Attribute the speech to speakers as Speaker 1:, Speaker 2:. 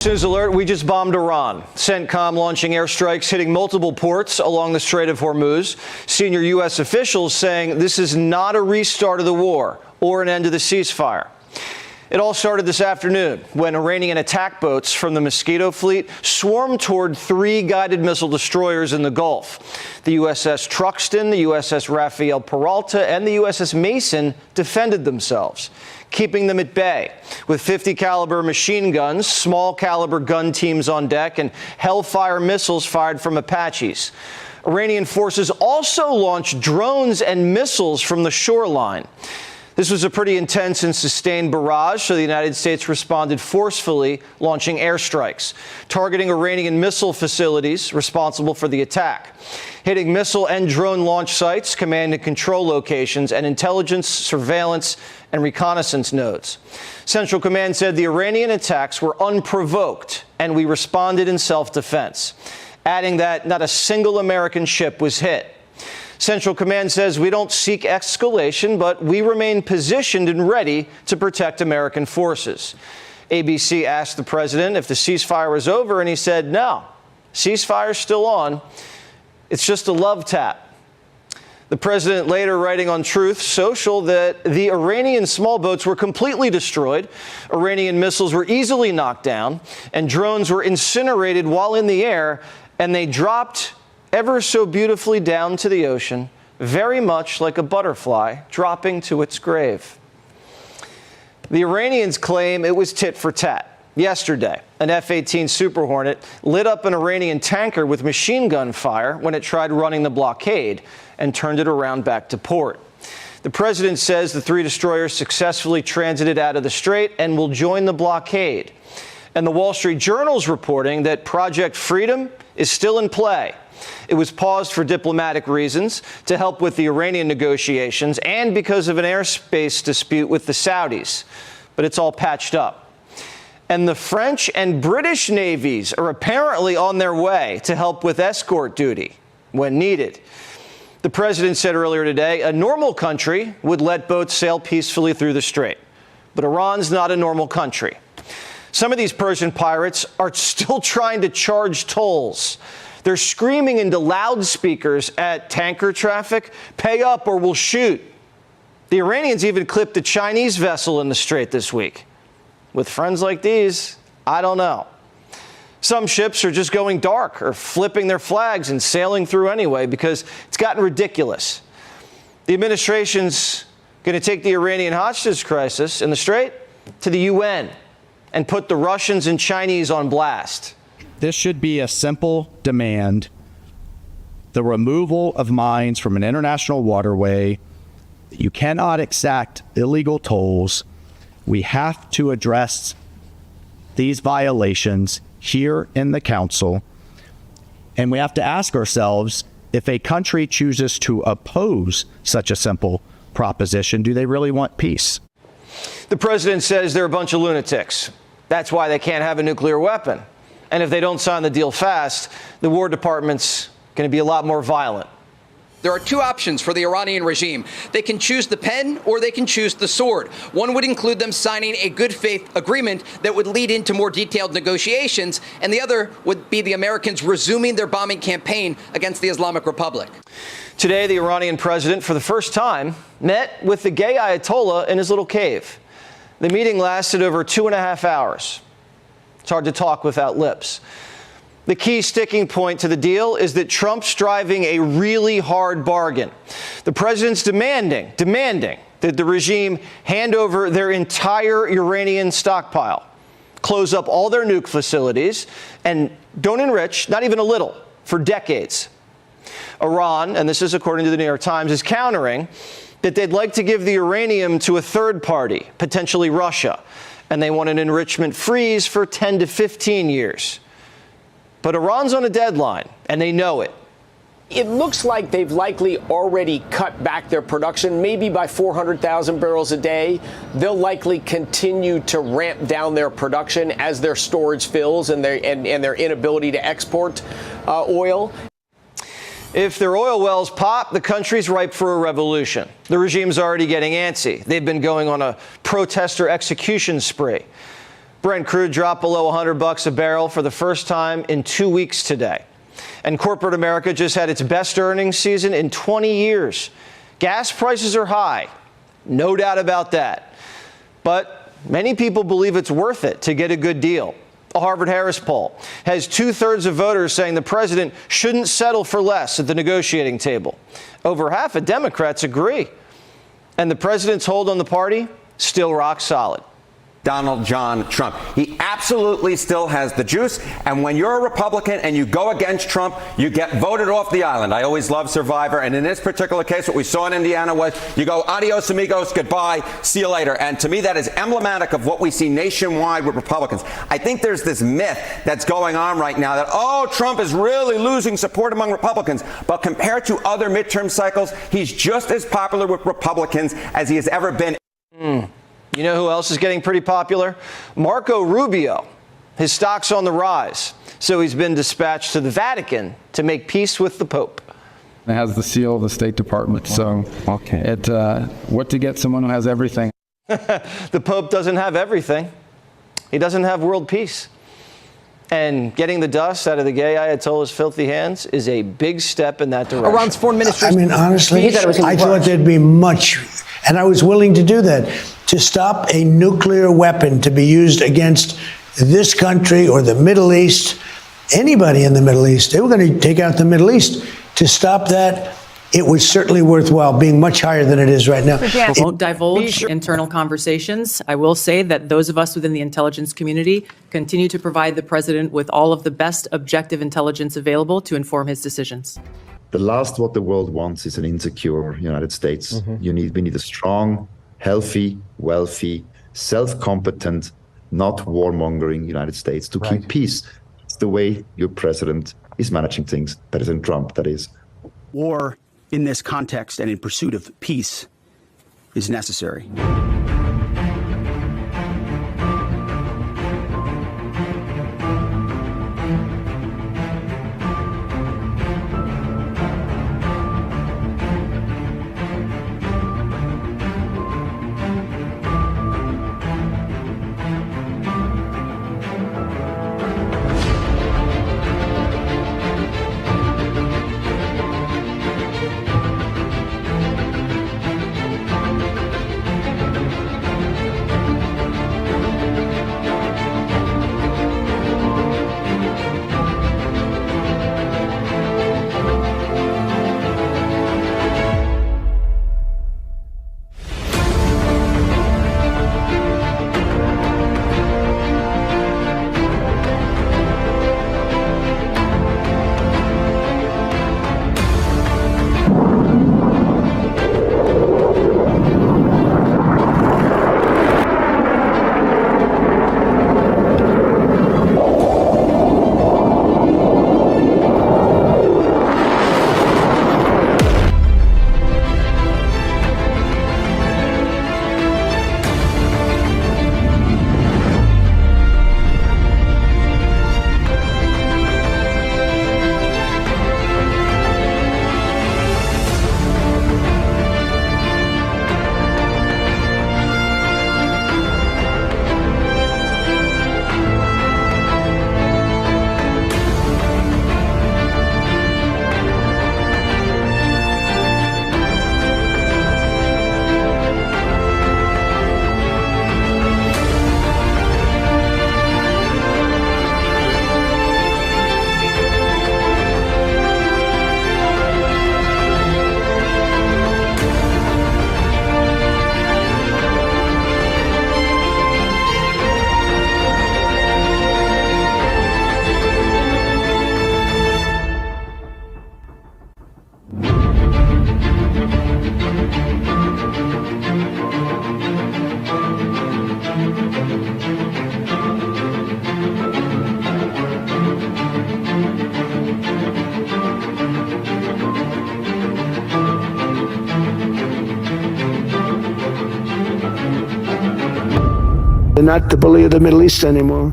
Speaker 1: News alert, we just bombed Iran. CENTCOM launching airstrikes hitting multiple ports along the Strait of Hormuz. Senior U.S. officials saying this is not a restart of the war or an end to the ceasefire. It all started this afternoon when Iranian attack boats from the Mosquito fleet swarmed toward 3 guided missile destroyers in the Gulf. The USS Truxtun, the USS Rafael Peralta, and the USS Mason defended themselves, keeping them at bay with 50 caliber machine guns, small caliber gun teams on deck, and Hellfire missiles fired from Apaches. Iranian forces also launched drones and missiles from the shoreline. This was a pretty intense and sustained barrage, so the United States responded forcefully, launching airstrikes, targeting Iranian missile facilities responsible for the attack, hitting missile and drone launch sites, command and control locations, and intelligence, surveillance, and reconnaissance nodes. Central Command said the Iranian attacks were unprovoked, and we responded in self-defense, adding that not a single American ship was hit. Central Command says we don't seek escalation, but we remain positioned and ready to protect American forces. ABC asked the president if the ceasefire was over, and he said, no, ceasefire's still on. It's just a love tap. The president later writing on Truth Social that the Iranian small boats were completely destroyed, Iranian missiles were easily knocked down, and drones were incinerated while in the air, and they dropped ever so beautifully down to the ocean, very much like a butterfly dropping to its grave. The Iranians claim it was tit for tat. Yesterday, an F-18 Super Hornet lit up an Iranian tanker with machine gun fire when it tried running the blockade and turned it around back to port. The president says the 3 destroyers successfully transited out of the strait and will join the blockade. And the Wall Street Journal's reporting that Project Freedom is still in play. It was paused for diplomatic reasons, to help with the Iranian negotiations, and because of an airspace dispute with the Saudis. But it's all patched up. And the French and British navies are apparently on their way to help with escort duty when needed. The president said earlier today a normal country would let boats sail peacefully through the strait. But Iran's not a normal country. Some of these Persian pirates are still trying to charge tolls. They're screaming into loudspeakers at tanker traffic, pay up or we'll shoot. The Iranians even clipped a Chinese vessel in the strait this week. With friends like these, I don't know. Some ships are just going dark or flipping their flags and sailing through anyway because it's gotten ridiculous. The administration's going to take the Iranian hostage crisis in the strait to the UN and put the Russians and Chinese on blast.
Speaker 2: This should be a simple demand: the removal of mines from an international waterway. You cannot exact illegal tolls. We have to address these violations here in the council. And we have to ask ourselves, if a country chooses to oppose such a simple proposition, do they really want peace?
Speaker 1: The president says they're a bunch of lunatics. That's why they can't have a nuclear weapon. And if they don't sign the deal fast, the War Department's going to be a lot more violent.
Speaker 3: There are 2 options for the Iranian regime. They can choose the pen or they can choose the sword. One would include them signing a good faith agreement that would lead into more detailed negotiations, and the other would be the Americans resuming their bombing campaign against the Islamic Republic.
Speaker 1: Today, the Iranian president, for the first time, met with the gay Ayatollah in his little cave. The meeting lasted over 2.5 hours. It's hard to talk without lips. The key sticking point to the deal is that Trump's driving a really hard bargain. The president's demanding that the regime hand over their entire Uranian stockpile, close up all their nuke facilities, and don't enrich, not even a little, for decades. Iran, and this is according to the New York Times, is countering that they'd like to give the uranium to a third party, potentially Russia, and they want an enrichment freeze for 10 to 15 years. But Iran's on a deadline, and they know it.
Speaker 4: It looks like they've likely already cut back their production, maybe by 400,000 barrels a day. They'll likely continue to ramp down their production as their storage fills and their inability to export oil.
Speaker 1: If their oil wells pop, the country's ripe for a revolution. The regime's already getting antsy. They've been going on a protester execution spree. Brent crude dropped below $100 a barrel for the first time in 2 weeks today. And corporate America just had its best earnings season in 20 years. Gas prices are high, no doubt about that. But many people believe it's worth it to get a good deal. A Harvard-Harris poll has 2/3 of voters saying the president shouldn't settle for less at the negotiating table. Over half of Democrats agree. And the president's hold on the party, still rock solid.
Speaker 5: Donald John Trump. He absolutely still has the juice. And when you're a Republican and you go against Trump, you get voted off the island. I always love Survivor. And in this particular case, what we saw in Indiana was you go adios amigos, goodbye, see you later. And to me, that is emblematic of what we see nationwide with Republicans. I think there's this myth that's going on right now that, oh, Trump is really losing support among Republicans. But compared to other midterm cycles, he's just as popular with Republicans as he has ever been.
Speaker 1: You know who else is getting pretty popular? MarcoRubio. His stock's on the rise, so he's been dispatched to the Vatican to make peace with the Pope.
Speaker 6: It has the seal of the State Department, so what to get someone who has everything.
Speaker 1: The Pope doesn't have everything. He doesn't have world peace. And getting the dust out of the gay Ayatollah's filthy hands is a big step in that direction.
Speaker 3: Iran's foreign minister.
Speaker 7: I mean, honestly, I thought there'd be much, and I was willing to do that, to stop a nuclear weapon to be used against this country or the Middle East, anybody in the Middle East. They were going to take out the Middle East. To stop that, it was certainly worthwhile, being much higher than it is right now.
Speaker 8: I won't divulge internal conversations. I will say that those of us within the intelligence community continue to provide the president with all of the best objective intelligence available to inform his decisions.
Speaker 9: The last what the world wants is an insecure United States. We need a strong, healthy, wealthy, self-competent, not warmongering United States to keep peace. It's the way your president is managing things. President Trump, that is.
Speaker 10: War in this context and in pursuit of peace is necessary.
Speaker 7: They're not the bully of the Middle East anymore.